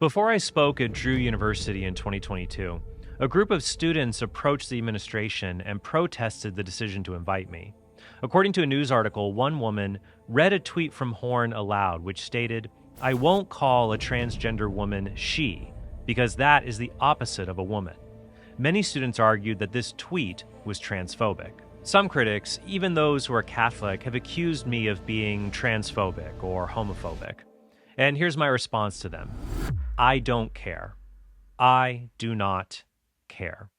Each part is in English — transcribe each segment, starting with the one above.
Before I spoke at Drew University in 2022, a group of students approached the administration and protested the decision to invite me. According to a news article, one woman read a tweet from H0m0 aloud, which stated, "I won't call a transgender woman she, because that is the opposite of a woman." Many students argued that this tweet was transphobic. Some critics, even those who are Catholic, have accused me of being transphobic or homophobic. And here's my response to them. I don't care. I do not care.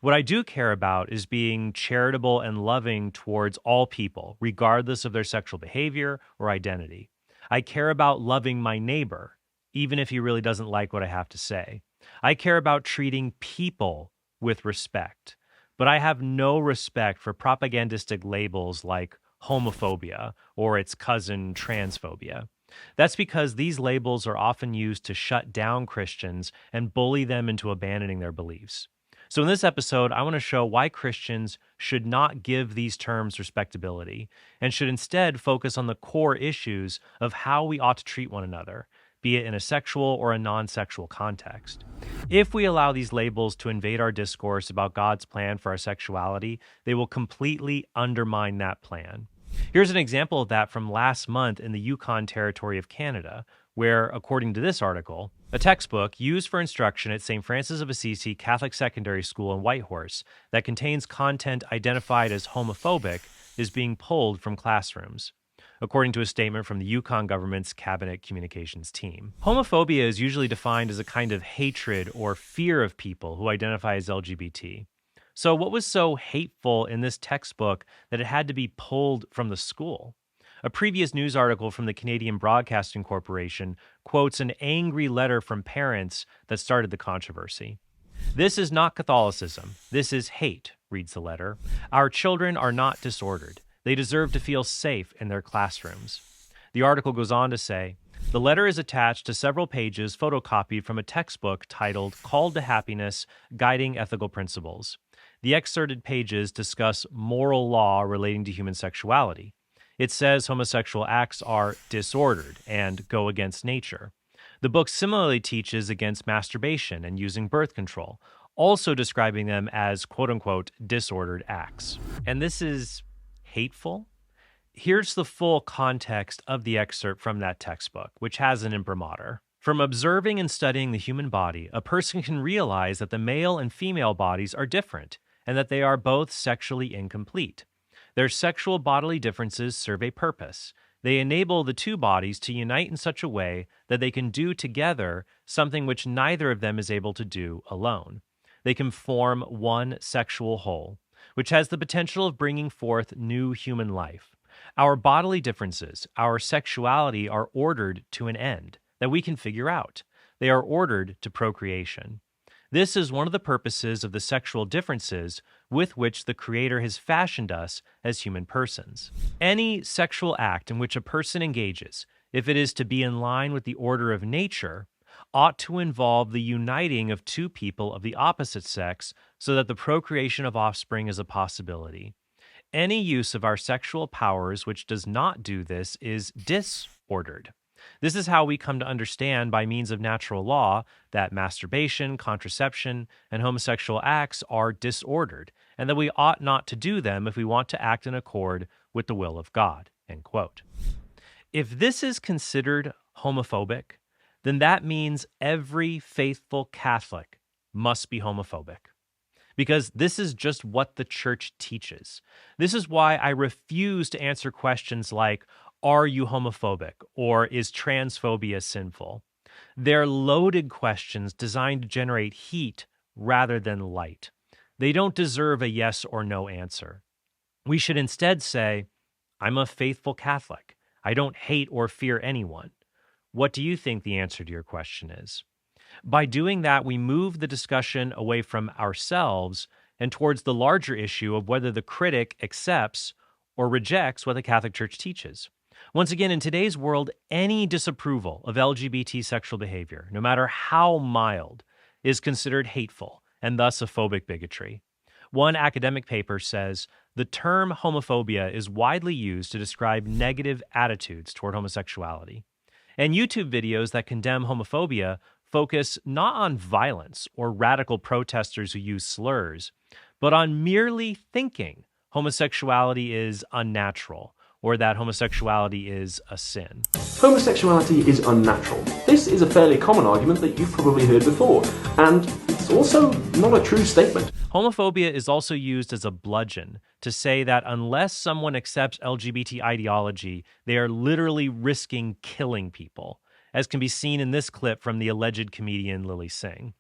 What I do care about is being charitable and loving towards all people, regardless of their sexual behavior or identity. I care about loving my neighbor, even if he really doesn't like what I have to say. I care about treating people with respect, but I have no respect for propagandistic labels like homophobia or its cousin transphobia. That's because these labels are often used to shut down Christians and bully them into abandoning their beliefs. So in this episode, I want to show why Christians should not give these terms respectability and should instead focus on the core issues of how we ought to treat one another, be it in a sexual or a non-sexual context. If we allow these labels to invade our discourse about God's plan for our sexuality, they will completely undermine that plan. Here's an example of that from last month in the Yukon Territory of Canada, where, according to this article, a textbook used for instruction at St. Francis of Assisi Catholic Secondary School in Whitehorse that contains content identified as homophobic is being pulled from classrooms, according to a statement from the Yukon government's cabinet communications team. Homophobia is usually defined as a kind of hatred or fear of people who identify as LGBT. So what was so hateful in this textbook that it had to be pulled from the school? A previous news article from the Canadian Broadcasting Corporation quotes an angry letter from parents that started the controversy. "This is not Catholicism. This is hate," reads the letter. "Our children are not disordered. They deserve to feel safe in their classrooms." The article goes on to say, the letter is attached to several pages photocopied from a textbook titled Called to Happiness, Guiding Ethical Principles. The excerpted pages discuss moral law relating to human sexuality. It says homosexual acts are disordered and go against nature. The book similarly teaches against masturbation and using birth control, also describing them as quote-unquote disordered acts. And this is hateful? Here's the full context of the excerpt from that textbook, which has an imprimatur. From observing and studying the human body, a person can realize that the male and female bodies are different, and that they are both sexually incomplete. Their sexual bodily differences serve a purpose. They enable the two bodies to unite in such a way that they can do together something which neither of them is able to do alone. They can form one sexual whole, which has the potential of bringing forth new human life. Our bodily differences, our sexuality, are ordered to an end that we can figure out. They are ordered to procreation. This is one of the purposes of the sexual differences with which the Creator has fashioned us as human persons. Any sexual act in which a person engages, if it is to be in line with the order of nature, ought to involve the uniting of two people of the opposite sex so that the procreation of offspring is a possibility. Any use of our sexual powers which does not do this is disordered. This is how we come to understand by means of natural law that masturbation, contraception, and homosexual acts are disordered, and that we ought not to do them if we want to act in accord with the will of God." End quote. If this is considered homophobic, then that means every faithful Catholic must be homophobic. Because this is just what the church teaches. This is why I refuse to answer questions like, "Are you homophobic?" or "Is transphobia sinful?" They're loaded questions designed to generate heat rather than light. They don't deserve a yes or no answer. We should instead say, "I'm a faithful Catholic. I don't hate or fear anyone." What do you think the answer to your question is? By doing that, we move the discussion away from ourselves and towards the larger issue of whether the critic accepts or rejects what the Catholic Church teaches. Once again, in today's world, any disapproval of LGBT sexual behavior, no matter how mild, is considered hateful and thus a phobic bigotry. One academic paper says, the term homophobia is widely used to describe negative attitudes toward homosexuality. And YouTube videos that condemn homophobia focus not on violence or radical protesters who use slurs, but on merely thinking homosexuality is unnatural or that homosexuality is a sin. Homosexuality is unnatural. This is a fairly common argument that you've probably heard before, and it's also not a true statement. Homophobia is also used as a bludgeon to say that unless someone accepts LGBT ideology, they are literally risking killing people, as can be seen in this clip from the alleged comedian Lily Singh.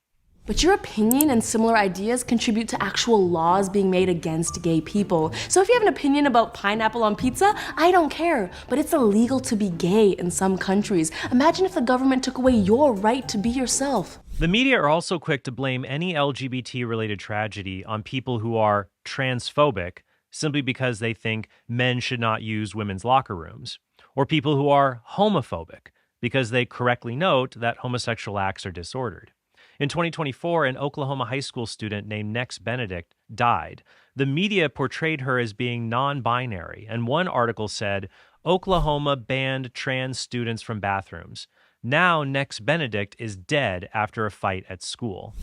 But your opinion and similar ideas contribute to actual laws being made against gay people. So if you have an opinion about pineapple on pizza, I don't care. But it's illegal to be gay in some countries. Imagine if the government took away your right to be yourself. The media are also quick to blame any LGBT-related tragedy on people who are transphobic simply because they think men should not use women's locker rooms, or people who are homophobic because they correctly note that homosexual acts are disordered. In 2024, an Oklahoma high school student named Nex Benedict died. The media portrayed her as being non-binary, and one article said, Oklahoma banned trans students from bathrooms. Now Nex Benedict is dead after a fight at school.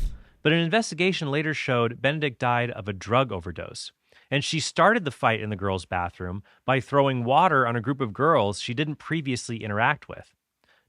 But an investigation later showed Benedict died of a drug overdose, and she started the fight in the girls' bathroom by throwing water on a group of girls she didn't previously interact with.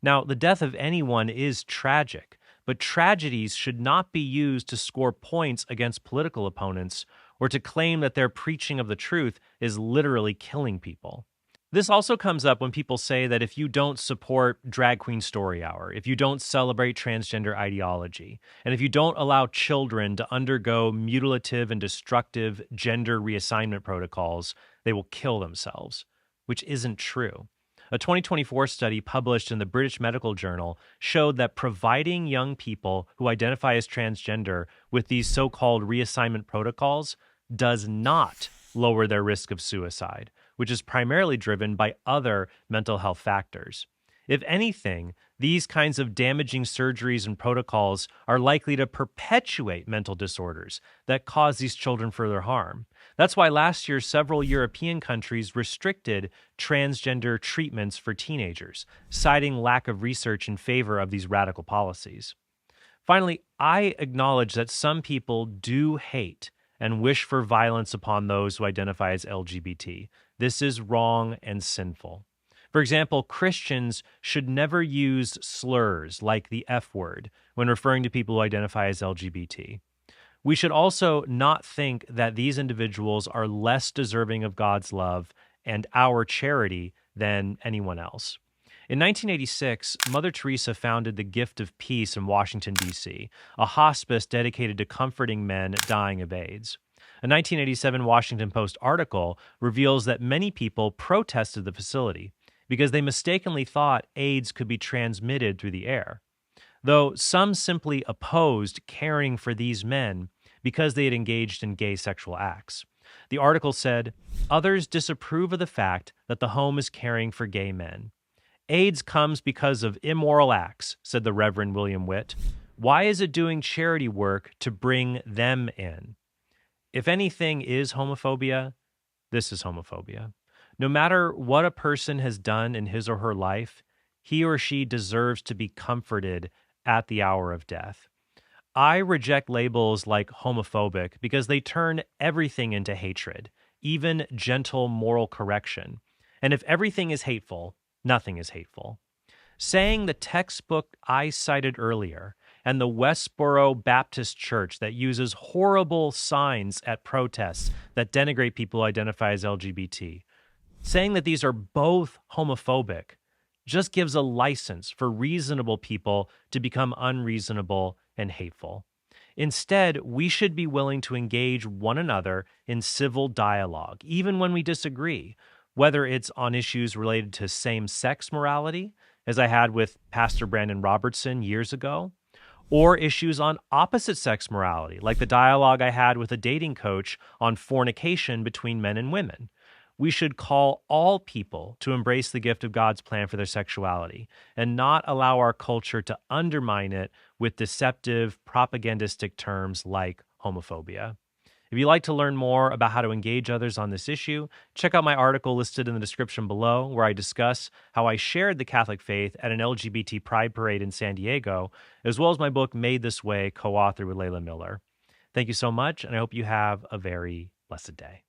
Now, the death of anyone is tragic, but tragedies should not be used to score points against political opponents or to claim that their preaching of the truth is literally killing people. This also comes up when people say that if you don't support Drag Queen Story Hour, if you don't celebrate transgender ideology, and if you don't allow children to undergo mutilative and destructive gender reassignment protocols, they will kill themselves, which isn't true. A 2024 study published in the British Medical Journal showed that providing young people who identify as transgender with these so-called reassignment protocols does not lower their risk of suicide, which is primarily driven by other mental health factors. If anything, these kinds of damaging surgeries and protocols are likely to perpetuate mental disorders that cause these children further harm. That's why last year several European countries restricted transgender treatments for teenagers, citing lack of research in favor of these radical policies. Finally, I acknowledge that some people do hate and wish for violence upon those who identify as LGBT. This is wrong and sinful. For example, Christians should never use slurs like the F word when referring to people who identify as LGBT. We should also not think that these individuals are less deserving of God's love and our charity than anyone else. In 1986, Mother Teresa founded the Gift of Peace in Washington, D.C., a hospice dedicated to comforting men dying of AIDS. A 1987 Washington Post article reveals that many people protested the facility because they mistakenly thought AIDS could be transmitted through the air, though some simply opposed caring for these men because they had engaged in gay sexual acts. The article said, others disapprove of the fact that the home is caring for gay men. AIDS comes because of immoral acts, said the Reverend William Witt. Why is it doing charity work to bring them in? If anything is homophobia, this is homophobia. No matter what a person has done in his or her life, he or she deserves to be comforted at the hour of death. I reject labels like homophobic because they turn everything into hatred, even gentle moral correction. And if everything is hateful, nothing is hateful. Saying the textbook I cited earlier and the Westboro Baptist Church that uses horrible signs at protests that denigrate people who identify as LGBT, saying that these are both homophobic just gives a license for reasonable people to become unreasonable and hateful. Instead, we should be willing to engage one another in civil dialogue, even when we disagree, whether it's on issues related to same-sex morality, as I had with Pastor Brandon Robertson years ago, or issues on opposite-sex morality, like the dialogue I had with a dating coach on fornication between men and women. We should call all people to embrace the gift of God's plan for their sexuality and not allow our culture to undermine it with deceptive, propagandistic terms like homophobia. If you'd like to learn more about how to engage others on this issue, check out my article listed in the description below, where I discuss how I shared the Catholic faith at an LGBT pride parade in San Diego, as well as my book Made This Way, co-authored with Layla Miller. Thank you so much, and I hope you have a very blessed day.